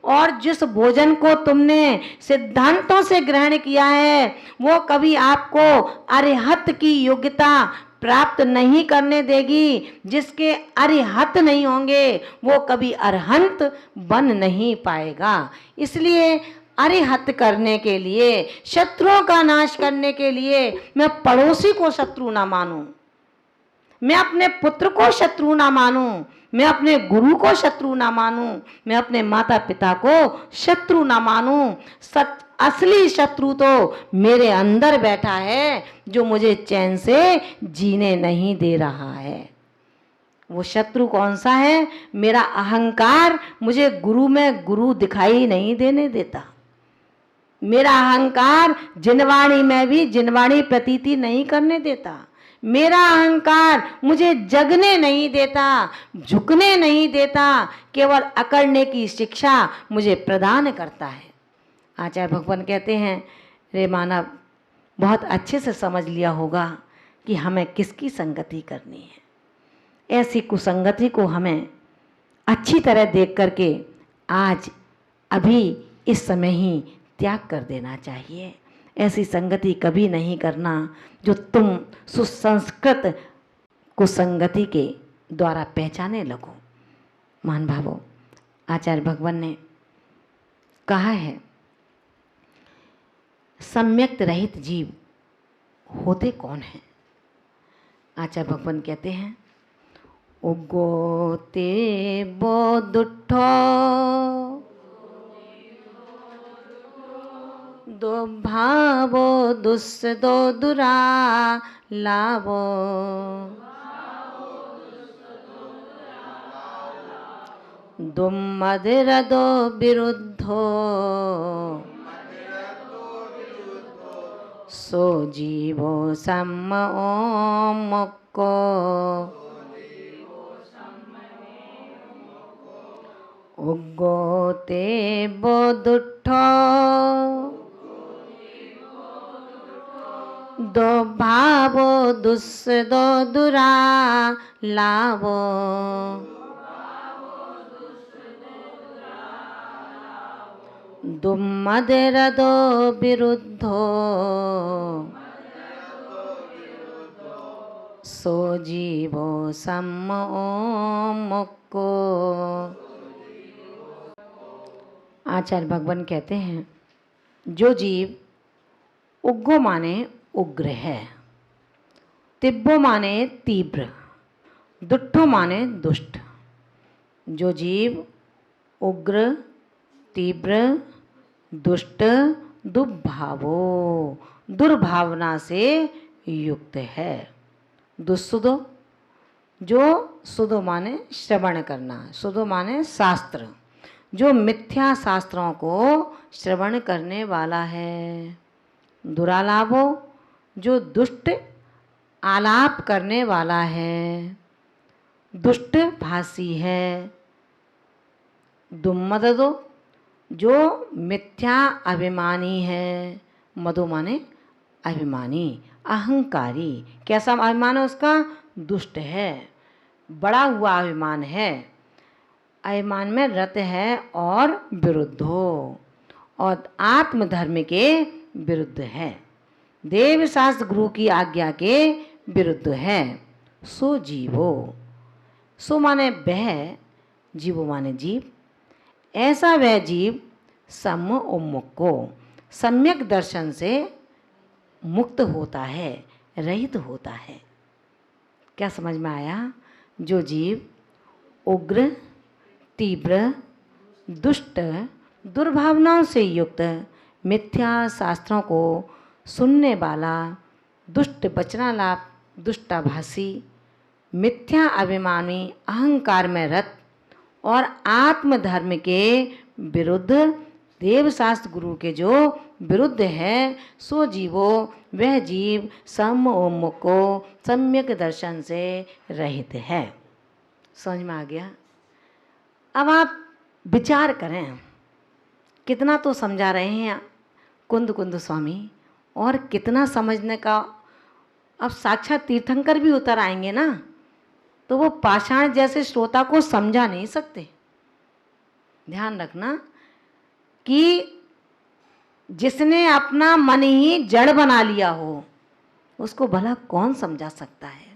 और जिस भोजन को तुमने सिद्धांतों से ग्रहण किया है वो कभी आपको अरिहत की योग्यता प्राप्त नहीं करने देगी। जिसके अरिहत नहीं होंगे वो कभी अरहंत बन नहीं पाएगा। इसलिए अरिहत करने के लिए, शत्रुओं का नाश करने के लिए मैं पड़ोसी को शत्रु ना मानूं, मैं अपने पुत्र को शत्रु ना मानूं, मैं अपने गुरु को शत्रु ना मानूं, मैं अपने माता पिता को शत्रु ना मानूं। असली शत्रु तो मेरे अंदर बैठा है जो मुझे चैन से जीने नहीं दे रहा है। वो शत्रु कौन सा है? मेरा अहंकार मुझे गुरु में गुरु दिखाई नहीं देने देता। मेरा अहंकार जिनवाणी में भी जिनवाणी प्रतीति नहीं करने देता। मेरा अहंकार मुझे जगने नहीं देता, झुकने नहीं देता, केवल अकड़ने की शिक्षा मुझे प्रदान करता है। आचार्य भगवान कहते हैं, रे मानव, बहुत अच्छे से समझ लिया होगा कि हमें किसकी संगति करनी है। ऐसी कुसंगति को हमें अच्छी तरह देख करके आज अभी इस समय ही त्याग कर देना चाहिए। ऐसी संगति कभी नहीं करना जो तुम सुसंस्कृत कुसंगति के द्वारा पहचाने लगो। मान भावो, आचार्य भगवान ने कहा है, सम्यक्त रहित जीव होते कौन हैं? आचार्य भगवान कहते हैं, उगोते बोधुठो दो भावो दुस्सदो दुरा लावो दुम मदिरदो विरुद्धो सो जीवो सम्म ओम मुक्को उगोते बोधुठो दो भावो दुस्सदो दुरा लावो दुम मदिरदो विरुद्धो सो जीवो सम्म ओम मुक्को। आचार्य भगवान कहते हैं, जो जीव उग्गो माने उग्र है, तिब्बो माने तीव्र, दुष्टो माने दुष्ट। जो जीव उग्र, तीव्र, दुष्ट, दुर्भावो, दुर्भावना से युक्त है। दुस्सुदो, जो सुदो माने श्रवण करना, सुदो माने शास्त्र, जो मिथ्या शास्त्रों को श्रवण करने वाला है। दुरालाभो, जो दुष्ट आलाप करने वाला है, दुष्ट भाषी है। दुम्मददो, जो मिथ्या अभिमानी है। मदो माने अभिमानी, अहंकारी। कैसा अभिमान है उसका? दुष्ट है, बड़ा हुआ अभिमान है, अभिमान में रत है और विरुद्ध हो, और आत्मधर्म के विरुद्ध है, देव शास्त्र गुरु की आज्ञा के विरुद्ध है। सो जीवो, सो माने वह, जीवो माने जीव, ऐसा वह जीव सम्म उन्मुक्को, सम्यक दर्शन से मुक्त होता है, रहित होता है। क्या समझ में आया? जो जीव उग्र, तीव्र, दुष्ट, दुर्भावनाओं से युक्त, मिथ्या शास्त्रों को सुनने वाला, दुष्ट वचनालाप, दुष्टाभाषी, मिथ्या अभिमानी, अहंकार में रत और आत्मधर्म के विरुद्ध, देवशास्त्र गुरु के जो विरुद्ध है, सो जीवो, वह जीव सम उन्मुक्को, सम्यक दर्शन से रहित है। समझ में आ गया? अब आप विचार करें, कितना तो समझा रहे हैं कुंद कुंद स्वामी, और कितना समझने का। अब साक्षात तीर्थंकर भी उतर आएंगे ना, तो वो पाषाण जैसे श्रोता को समझा नहीं सकते। ध्यान रखना, कि जिसने अपना मन ही जड़ बना लिया हो उसको भला कौन समझा सकता है।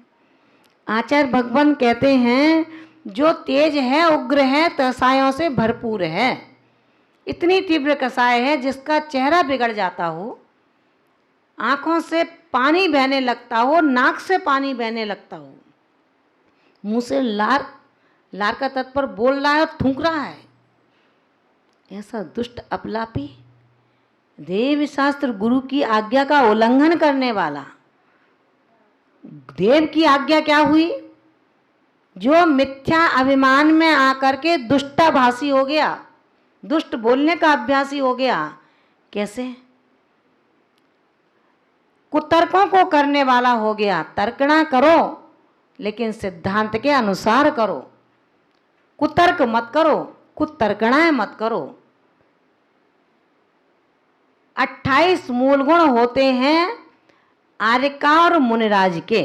आचार्य भगवान कहते हैं जो तेज है, उग्र है, कसायों से भरपूर है, इतनी तीव्र कसाय है जिसका चेहरा बिगड़ जाता हो, आंखों से पानी बहने लगता हो, नाक से पानी बहने लगता हो, मुंह से लार का तत्पर बोल रहा है और थूक रहा है, ऐसा दुष्ट अपलापी, देव शास्त्र गुरु की आज्ञा का उल्लंघन करने वाला। देव की आज्ञा क्या हुई? जो मिथ्या अभिमान में आकर के दुष्टाभासी हो गया, दुष्ट बोलने का अभ्यासी हो गया। कैसे? कुतर्कों को करने वाला हो गया। तर्कना करो लेकिन सिद्धांत के अनुसार करो, कुतर्क मत करो, कुतर्कणाएं मत करो। 28 मूल गुण होते हैं आर्यका और मुनिराज के।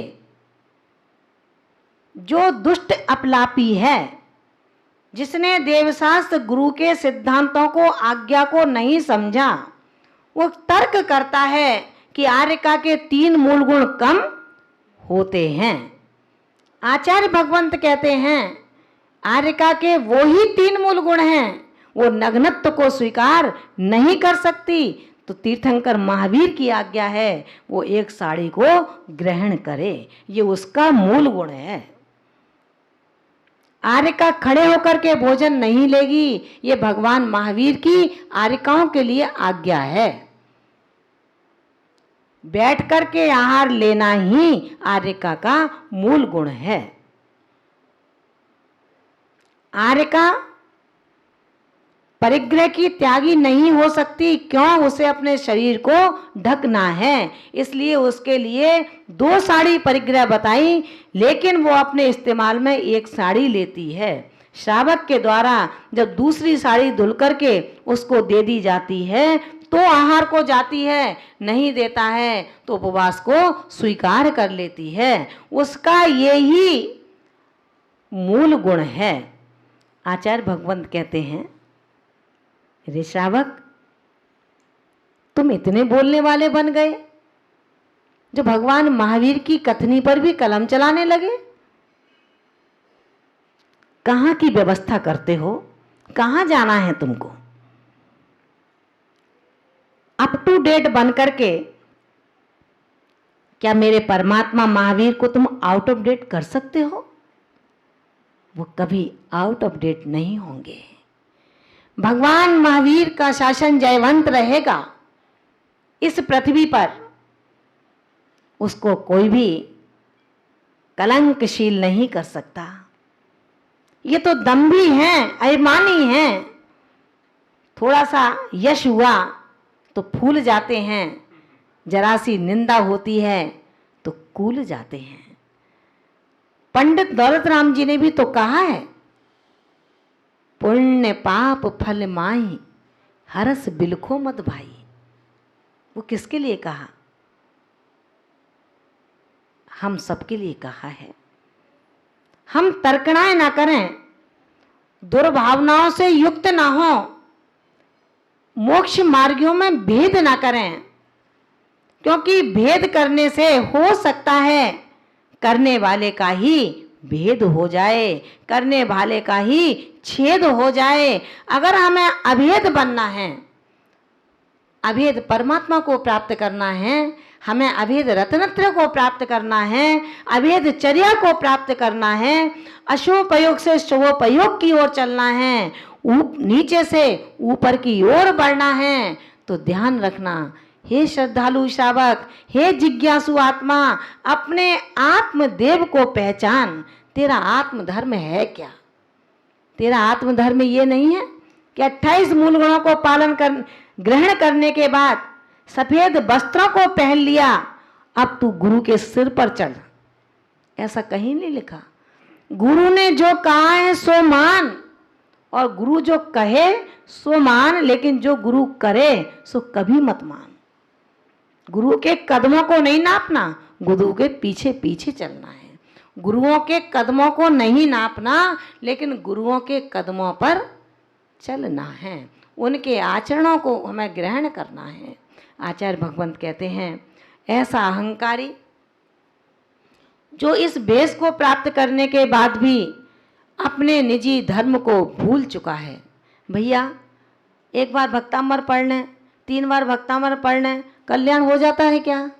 जो दुष्ट अपलापी है, जिसने देवशास्त्र गुरु के सिद्धांतों को, आज्ञा को नहीं समझा, वो तर्क करता है कि आर्यका के 3 मूल गुण कम होते हैं। आचार्य भगवंत कहते हैं आर्यका के वो ही 3 मूल गुण हैं, वो नग्नत्व को स्वीकार नहीं कर सकती, तो तीर्थंकर महावीर की आज्ञा है वो एक साड़ी को ग्रहण करे, ये उसका मूल गुण है। आर्यका खड़े होकर के भोजन नहीं लेगी, ये भगवान महावीर की आर्यकाओं के लिए आज्ञा है। बैठ करके आहार लेना ही आर्यका का मूल गुण है। आर्यका परिग्रह की त्यागी नहीं हो सकती, क्यों? उसे अपने शरीर को ढकना है, इसलिए उसके लिए 2 साड़ी परिग्रह बताई, लेकिन वो अपने इस्तेमाल में 1 साड़ी लेती है। श्रावक के द्वारा जब दूसरी साड़ी धुल करके उसको दे दी जाती है तो आहार को जाती है, नहीं देता है तो उपवास को स्वीकार कर लेती है। उसका यही मूल गुण है। आचार्य भगवंत कहते हैं रे श्रावक, तुम इतने बोलने वाले बन गए जो भगवान महावीर की कथनी पर भी कलम चलाने लगे। कहाँ की व्यवस्था करते हो? कहाँ जाना है तुमको? अप टू डेट बन करके क्या मेरे परमात्मा महावीर को तुम आउट ऑफ डेट कर सकते हो? वो कभी आउट ऑफ डेट नहीं होंगे। भगवान महावीर का शासन जयवंत रहेगा इस पृथ्वी पर, उसको कोई भी कलंकशील नहीं कर सकता। ये तो दंभी हैं, अभिमानी हैं, थोड़ा सा यश हुआ तो फूल जाते हैं, जरा सी निंदा होती है तो कूल जाते हैं। पंडित दौलत राम जी ने भी तो कहा है, पुण्य पाप फल माही हरस बिलखो मत भाई। वो किसके लिए कहा? हम सबके लिए कहा है। हम तर्कणाएं ना करें, दुर्भावनाओं से युक्त ना हो, मोक्ष मार्गियों में भेद ना करें, क्योंकि भेद करने से हो सकता है करने वाले का ही भेद हो जाए, करने वाले का ही छेद हो जाए। अगर हमें अभेद बनना है, अभेद परमात्मा को प्राप्त करना है, हमें अभेद रत्नत्रय को प्राप्त करना है, अभेद चर्या को प्राप्त करना है, अशुभोपयोग से शुभोपयोग की ओर चलना है, नीचे से ऊपर की ओर बढ़ना है, तो ध्यान रखना हे श्रद्धालु श्रावक, हे जिज्ञासु आत्मा, अपने आत्मदेव को पहचान। तेरा आत्मधर्म है क्या? तेरा आत्मधर्म ये नहीं है कि 28 मूल गुणों को ग्रहण करने के बाद सफेद वस्त्रों को पहन लिया, अब तू गुरु के सिर पर चढ़। ऐसा कहीं नहीं लिखा। गुरु ने जो कहा है सो मान, और गुरु जो कहे सो मान, लेकिन जो गुरु करे सो कभी मत मान। गुरु के कदमों को नहीं नापना, गुरु के पीछे पीछे चलना है। गुरुओं के कदमों को नहीं नापना, लेकिन गुरुओं के कदमों पर चलना है। उनके आचरणों को हमें ग्रहण करना है। आचार्य भगवंत कहते हैं, ऐसा अहंकारी जो इस वेश को प्राप्त करने के बाद भी अपने निजी धर्म को भूल चुका है। भैया, एक बार भक्तामृत पढ़ लें, 3 बार भक्तामृत पढ़ लें, कल्याण हो जाता है क्या?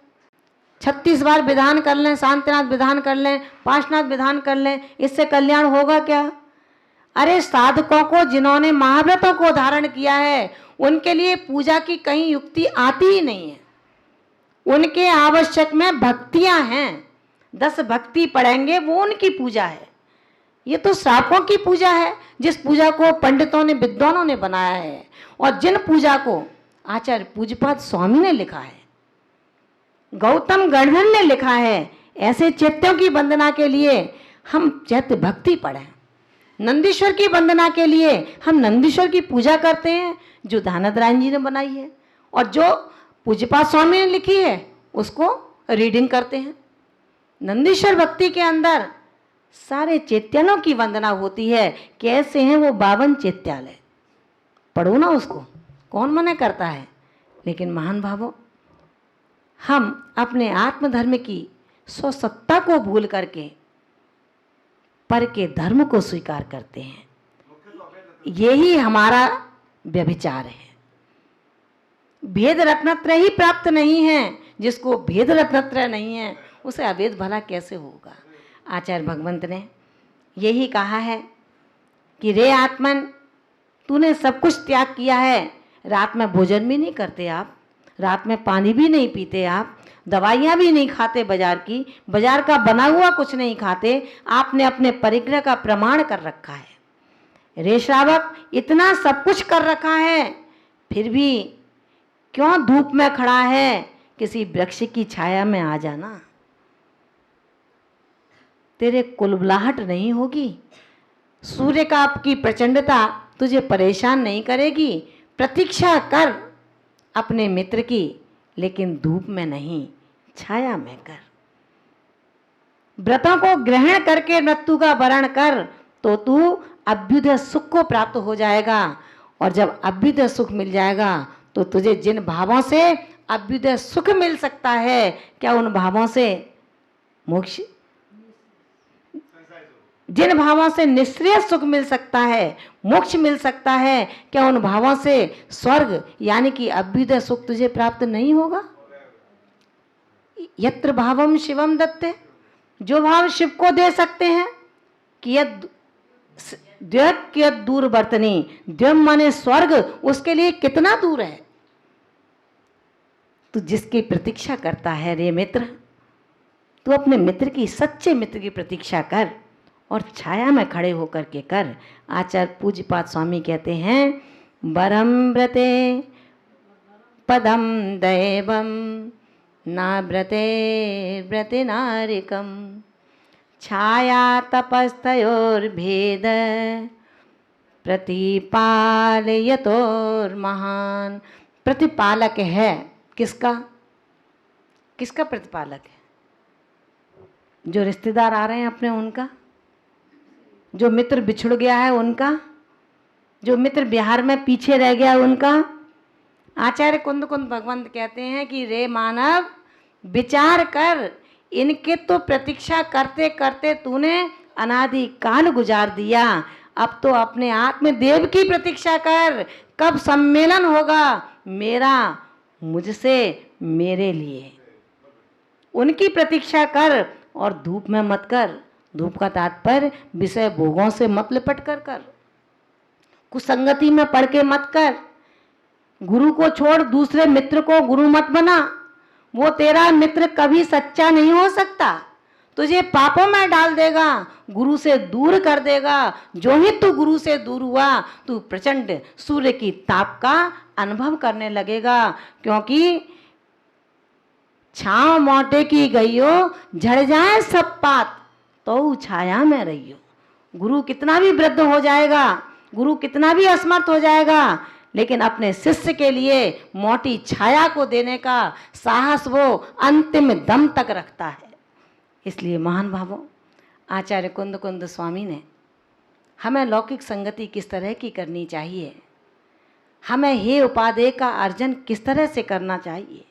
36 बार विधान कर लें, शांतिनाथ विधान कर लें, पांचनाथ विधान कर लें, इससे कल्याण होगा क्या? अरे साधकों को, जिन्होंने महाव्रतों को धारण किया है, उनके लिए पूजा की कहीं युक्ति आती ही नहीं है। उनके आवश्यक में भक्तियां हैं, 10 भक्ति पढ़ेंगे, वो उनकी पूजा है। ये तो श्रापों की पूजा है, जिस पूजा को पंडितों ने, विद्वानों ने बनाया है, और जिन पूजा को आचार्य पूज्यपाद स्वामी ने लिखा है, गौतम गणधर ने लिखा है, ऐसे चैत्यों की वंदना के लिए हम चैत्य भक्ति पढ़ें। नंदीश्वर की वंदना के लिए हम नंदीश्वर की पूजा करते हैं, जो दानादरायण जी ने बनाई है, और जो पूज्यपाद स्वामी ने लिखी है उसको रीडिंग करते हैं। नंदीश्वर भक्ति के अंदर सारे चैत्यालों की वंदना होती है। कैसे हैं वो 52 चैत्यालय, पढ़ो ना उसको, कौन मना करता है। लेकिन महान भावों, हम अपने आत्मधर्म की स्वसत्ता को भूल करके पर के धर्म को स्वीकार करते हैं। यही हमारा व्यभिचार है। भेद रत्नत्रय ही प्राप्त नहीं है। जिसको भेद रत्नत्रय नहीं है, उसे अभेद भला कैसे होगा। आचार्य भगवंत ने यही कहा है कि रे आत्मन, तूने सब कुछ त्याग किया है। रात में भोजन भी नहीं करते आप, रात में पानी भी नहीं पीते आप, दवाइयाँ भी नहीं खाते बाजार की, बाजार का बना हुआ कुछ नहीं खाते। आपने अपने परिग्रह का प्रमाण कर रखा है। रे श्रावक, इतना सब कुछ कर रखा है, फिर भी क्यों धूप में खड़ा है? किसी वृक्ष की छाया में आ जाना, तेरे कुलबुलाहट नहीं होगी। सूर्य का आपकी प्रचंडता तुझे परेशान नहीं करेगी। प्रतीक्षा कर अपने मित्र की, लेकिन धूप में नहीं, छाया में कर। व्रतों को ग्रहण करके मृत्यु का वरण कर, तो तू अभ्युदय सुख को प्राप्त हो जाएगा। और जब अभ्युदय सुख मिल जाएगा, तो तुझे जिन भावों से अभ्युदय सुख मिल सकता है, क्या उन भावों से मोक्ष, जिन भावों से निश्रेय सुख मिल सकता है, मोक्ष मिल सकता है, क्या उन भावों से स्वर्ग यानी कि अभ्युदय सुख तुझे प्राप्त नहीं होगा? यत्र भावम शिवम दत्ते, जो भाव शिव को दे सकते हैं, कि द्व्यक दूर वर्तनी, द्व्यम माने स्वर्ग, उसके लिए कितना दूर है। तू जिसकी प्रतीक्षा करता है रे मित्र, तू अपने मित्र की, सच्चे मित्र की प्रतीक्षा कर और छाया में खड़े होकर के कर। आचार्य पूज्यपाद स्वामी कहते हैं, वरम व्रते पदम दैवम ना व्रते व्रते नारिकम छाया तपस्तयोर्भेद प्रतिपालयतोर महान। प्रतिपालक है किसका? किसका प्रतिपालक है? जो रिश्तेदार आ रहे हैं अपने, उनका, जो मित्र बिछुड़ गया है उनका, जो मित्र बिहार में पीछे रह गया उनका। आचार्य कुंद कुंद भगवंत कहते हैं कि रे मानव, विचार कर, इनके तो प्रतीक्षा करते करते तूने अनादि काल गुजार दिया। अब तो अपने आत्मदेव की प्रतीक्षा कर, कब सम्मेलन होगा मेरा मुझसे, मेरे लिए। उनकी प्रतीक्षा कर और धूप में मत कर। धूप का तात्पर्य विषय भोगों से मत लिपट कर कुसंगति में पड़ के मत कर। गुरु को छोड़ दूसरे मित्र को गुरु मत बना। वो तेरा मित्र कभी सच्चा नहीं हो सकता, तुझे पापों में डाल देगा, गुरु से दूर कर देगा। जो ही तू गुरु से दूर हुआ, तू प्रचंड सूर्य की ताप का अनुभव करने लगेगा। क्योंकि छांव मोटे की गईयो, झड़ जाए सब पात, तो छाया में रहियो। गुरु कितना भी वृद्ध हो जाएगा, गुरु कितना भी असमर्थ हो जाएगा, लेकिन अपने शिष्य के लिए मोटी छाया को देने का साहस वो अंतिम दम तक रखता है। इसलिए महान भावों, आचार्य कुंद कुंद स्वामी ने हमें लौकिक संगति किस तरह की करनी चाहिए, हमें हे उपादेय का अर्जन किस तरह से करना चाहिए,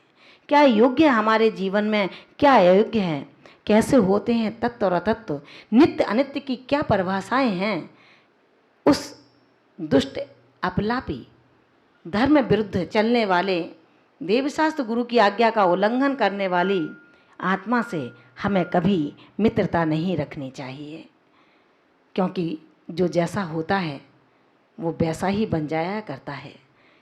क्या योग्य है हमारे जीवन में, क्या अयोग्य है, कैसे होते हैं तत्व और अतत्व, नित्य अनित्य की क्या परिभाषाएं हैं। उस दुष्ट अपलापी धर्म विरुद्ध चलने वाले, देवशास्त्र गुरु की आज्ञा का उल्लंघन करने वाली आत्मा से हमें कभी मित्रता नहीं रखनी चाहिए, क्योंकि जो जैसा होता है वो वैसा ही बन जाया करता है।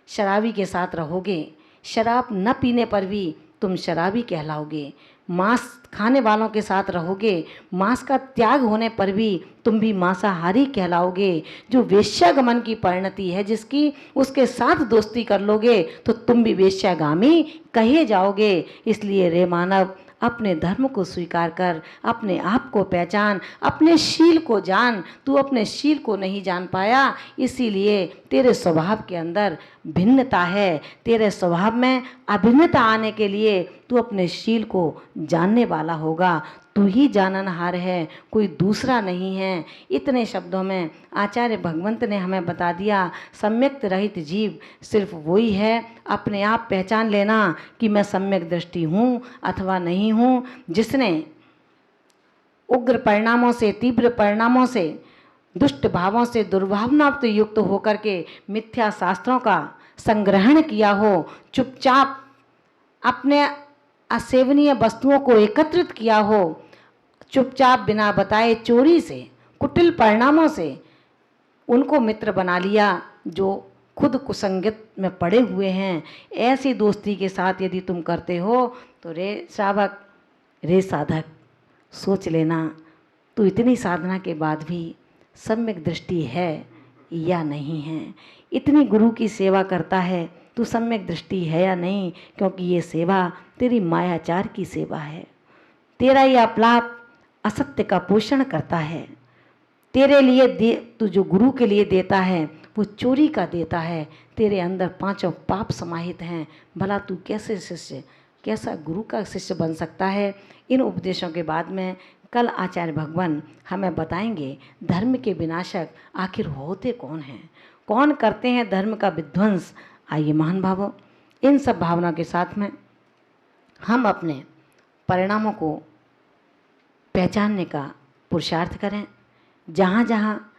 शराबी के साथ रहोगे, शराब न पीने पर भी तुम शराबी कहलाओगे। मांस खाने वालों के साथ रहोगे, मांस का त्याग होने पर भी तुम भी मांसाहारी कहलाओगे। जो वेश्यागमन की परिणति है जिसकी, उसके साथ दोस्ती कर लोगे तो तुम भी वेश्यागामी कहे जाओगे। इसलिए रे मानव, अपने धर्म को स्वीकार कर, अपने आप को पहचान, अपने शील को जान। तू अपने शील को नहीं जान पाया, इसीलिए तेरे स्वभाव के अंदर भिन्नता है। तेरे स्वभाव में अभिन्नता आने के लिए तू अपने शील को जानने वाला होगा। तू ही जाननहार है, कोई दूसरा नहीं है। इतने शब्दों में आचार्य भगवंत ने हमें बता दिया, सम्यक रहित जीव सिर्फ वही है। अपने आप पहचान लेना कि मैं सम्यक दृष्टि हूँ अथवा नहीं हूँ। जिसने उग्र परिणामों से, तीव्र परिणामों से, दुष्ट भावों से, दुर्भावना से युक्त होकर के मिथ्या शास्त्रों का संग्रहण किया हो, चुपचाप अपने असेवनीय वस्तुओं को एकत्रित किया हो, चुपचाप बिना बताए चोरी से, कुटिल परिणामों से उनको मित्र बना लिया जो खुद कुसंगत में पड़े हुए हैं। ऐसी दोस्ती के साथ यदि तुम करते हो तो रे श्रावक, रे साधक, सोच लेना तू इतनी साधना के बाद भी सम्यक दृष्टि है या नहीं है। इतनी गुरु की सेवा करता है, तू सम्यक दृष्टि है या नहीं, क्योंकि ये सेवा तेरी मायाचार की सेवा है। तेरा ये अपलाप असत्य का पोषण करता है। तेरे लिए तू जो गुरु के लिए देता है वो चोरी का देता है। तेरे अंदर पांचों पाप समाहित हैं। भला तू कैसे शिष्य, कैसा गुरु का शिष्य बन सकता है। इन उपदेशों के बाद में कल आचार्य भगवान हमें बताएंगे धर्म के विनाशक आखिर होते कौन हैं, कौन करते हैं धर्म का विध्वंस। आइए महान भावों, इन सब भावना के साथ में हम अपने परिणामों को पहचानने का पुरुषार्थ करें। जहाँ जहाँ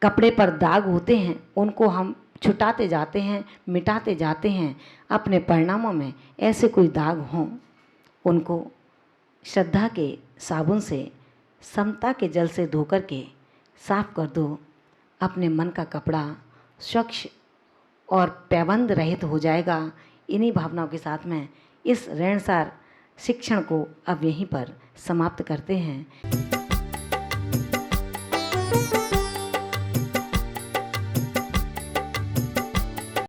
कपड़े पर दाग होते हैं उनको हम छुटाते जाते हैं, मिटाते जाते हैं। अपने परिणामों में ऐसे कोई दाग हों उनको श्रद्धा के साबुन से, समता के जल से धोकर के साफ कर दो। अपने मन का कपड़ा स्वच्छ और पैबंद रहित हो जाएगा। इन्हीं भावनाओं के साथ में इस रेणसार शिक्षण को अब यहीं पर समाप्त करते हैं।